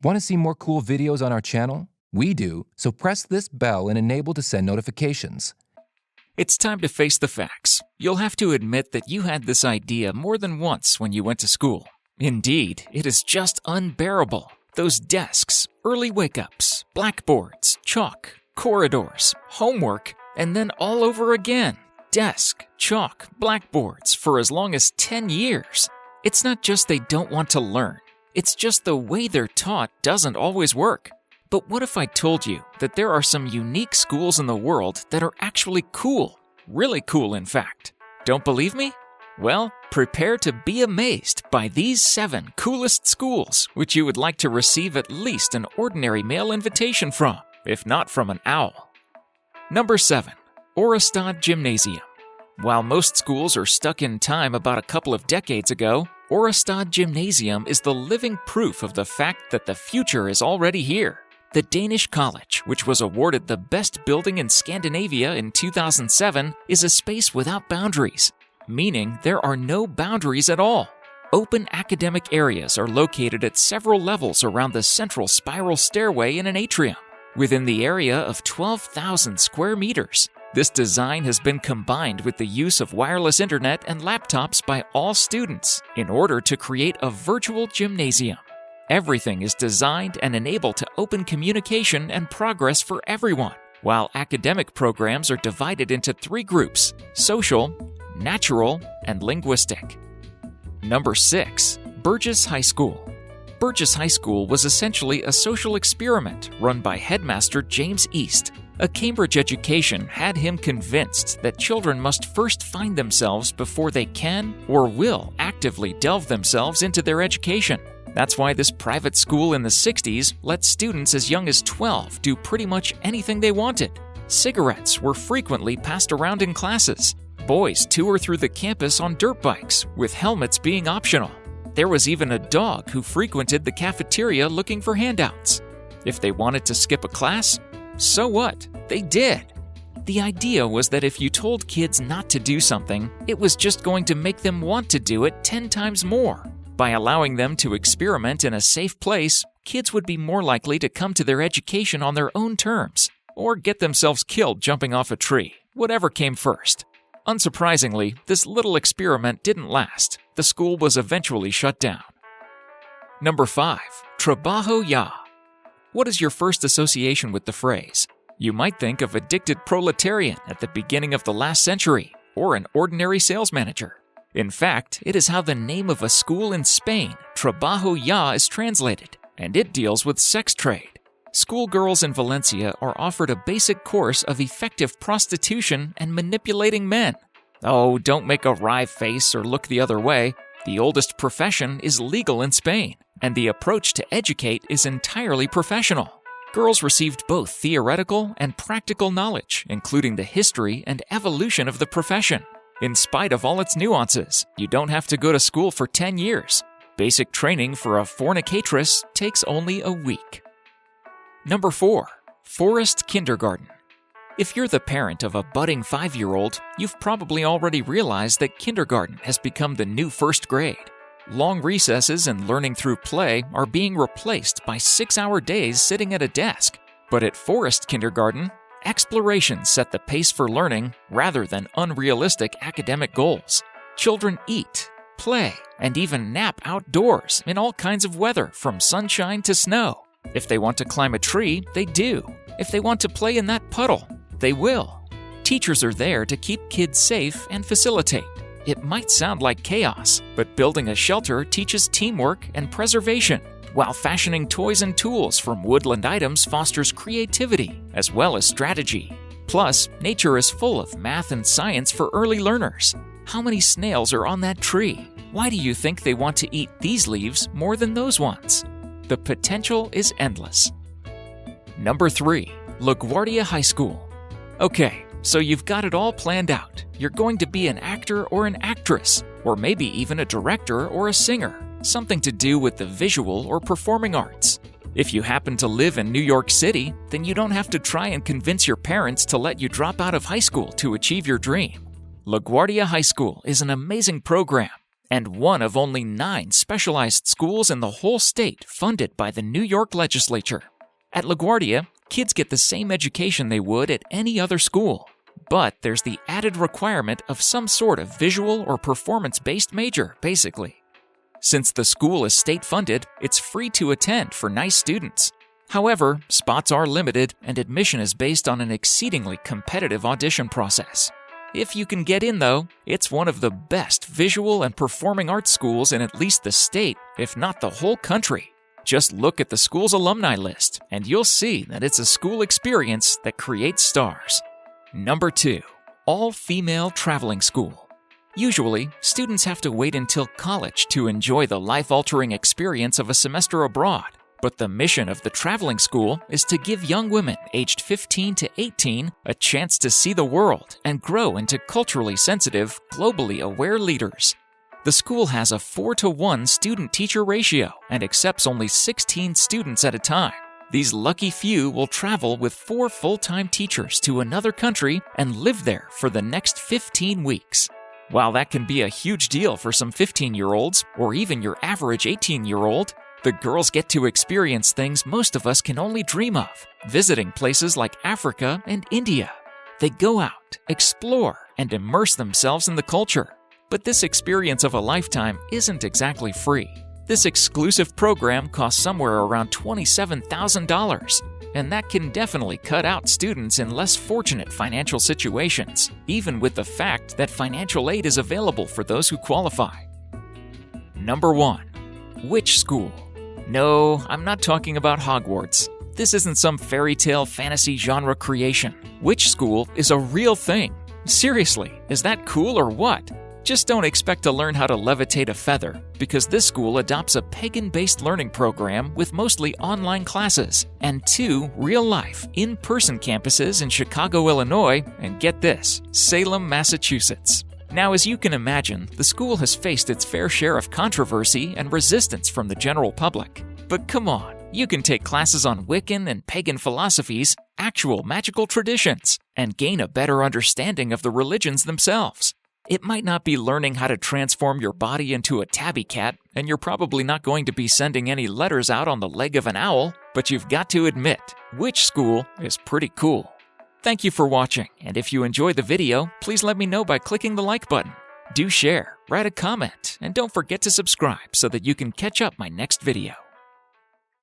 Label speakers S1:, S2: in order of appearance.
S1: Want to see more cool videos on our channel? We do, so press this bell and enable to send notifications.
S2: It's time to face the facts. You'll have to admit that you had this idea more than once when you went to school. Indeed, it is just unbearable. Those desks, early wake-ups, blackboards, chalk, corridors, homework, and then all over again. Desk, chalk, blackboards for as long as 10 years. It's not just they don't want to learn. It's just the way they're taught doesn't always work. But what if I told you that there are some unique schools in the world that are actually cool? Really cool, in fact. Don't believe me? Well, prepare to be amazed by these 7 coolest schools which you would like to receive at least an ordinary mail invitation from, if not from an owl. Number 7. Ørestad Gymnasium. While most schools are stuck in time about a couple of decades ago, Ørestad Gymnasium is the living proof of the fact that the future is already here. The Danish college, which was awarded the best building in Scandinavia in 2007, is a space without boundaries, meaning there are no boundaries at all. Open academic areas are located at several levels around the central spiral stairway in an atrium, within the area of 12,000 square meters. This design has been combined with the use of wireless internet and laptops by all students in order to create a virtual gymnasium. Everything is designed and enabled to open communication and progress for everyone, while academic programs are divided into 3 groups: social, natural, and linguistic. Number 6. Burgess High School. Burgess High School was essentially a social experiment run by headmaster James East. A Cambridge education had him convinced that children must first find themselves before they can or will actively delve themselves into their education. That's why this private school in the 60s let students as young as 12 do pretty much anything they wanted. Cigarettes were frequently passed around in classes. Boys tour through the campus on dirt bikes, with helmets being optional. There was even a dog who frequented the cafeteria looking for handouts. If they wanted to skip a class, so what? They did. The idea was that if you told kids not to do something, it was just going to make them want to do it 10 times more. By allowing them to experiment in a safe place, kids would be more likely to come to their education on their own terms, or get themselves killed jumping off a tree, whatever came first. Unsurprisingly, this little experiment didn't last. The school was eventually shut down. Number 5. Trabaja. What is your first association with the phrase? You might think of addicted proletarian at the beginning of the last century, or an ordinary sales manager. In fact, it is how the name of a school in Spain, Trabaja, is translated, and it deals with sex trade. Schoolgirls in Valencia are offered a basic course of effective prostitution and manipulating men. Oh, don't make a wry face or look the other way. The oldest profession is legal in Spain, and the approach to educate is entirely professional. Girls received both theoretical and practical knowledge, including the history and evolution of the profession. In spite of all its nuances, you don't have to go to school for 10 years. Basic training for a fornicatress takes only a week. Number 4. Forest Kindergarten. If you're the parent of a budding 5-year-old, you've probably already realized that kindergarten has become the new first grade. Long recesses and learning through play are being replaced by 6-hour days sitting at a desk. But at Forest Kindergarten, exploration set the pace for learning rather than unrealistic academic goals. Children eat, play, and even nap outdoors in all kinds of weather, from sunshine to snow. If they want to climb a tree, they do. If they want to play in that puddle, they will. Teachers are there to keep kids safe and facilitate. It might sound like chaos, but building a shelter teaches teamwork and preservation, while fashioning toys and tools from woodland items fosters creativity as well as strategy. Plus, nature is full of math and science for early learners. How many snails are on that tree? Why do you think they want to eat these leaves more than those ones? The potential is endless. Number 3. LaGuardia High School. Okay, so you've got it all planned out. You're going to be an actor or an actress, or maybe even a director or a singer, something to do with the visual or performing arts. If you happen to live in New York City, then you don't have to try and convince your parents to let you drop out of high school to achieve your dream. LaGuardia High School is an amazing program. and one of only 9 specialized schools in the whole state funded by the New York legislature. At LaGuardia, kids get the same education they would at any other school, but there's the added requirement of some sort of visual or performance-based major, basically. Since the school is state-funded, it's free to attend for nice students. However, spots are limited and admission is based on an exceedingly competitive audition process. If you can get in, though, it's one of the best visual and performing arts schools in at least the state, if not the whole country. Just look at the school's alumni list, and you'll see that it's a school experience that creates stars. Number 2. All-female traveling school. Usually, students have to wait until college to enjoy the life-altering experience of a semester abroad. But the mission of the traveling school is to give young women aged 15 to 18 a chance to see the world and grow into culturally sensitive, globally aware leaders. The school has a 4-to-1 student-teacher ratio and accepts only 16 students at a time. These lucky few will travel with 4 full-time teachers to another country and live there for the next 15 weeks. While that can be a huge deal for some 15-year-olds or even your average 18-year-old, the girls get to experience things most of us can only dream of, visiting places like Africa and India. They go out, explore, and immerse themselves in the culture. But this experience of a lifetime isn't exactly free. This exclusive program costs somewhere around $27,000, and that can definitely cut out students in less fortunate financial situations, even with the fact that financial aid is available for those who qualify. Number 1. Which school? No, I'm not talking about Hogwarts. This isn't some fairy tale fantasy genre creation. Which school is a real thing? Seriously, is that cool or what? Just don't expect to learn how to levitate a feather, because this school adopts a pagan-based learning program with mostly online classes and 2 real-life, in-person campuses in Chicago, Illinois, and get this, Salem, Massachusetts. Now, as you can imagine, the school has faced its fair share of controversy and resistance from the general public. But come on, you can take classes on Wiccan and pagan philosophies, actual magical traditions, and gain a better understanding of the religions themselves. It might not be learning how to transform your body into a tabby cat, and you're probably not going to be sending any letters out on the leg of an owl, but you've got to admit, which school is pretty cool. Thank you for watching, and if you enjoyed the video, please let me know by clicking the like button. Do share, write a comment, and don't forget to subscribe so that you can catch up my next video.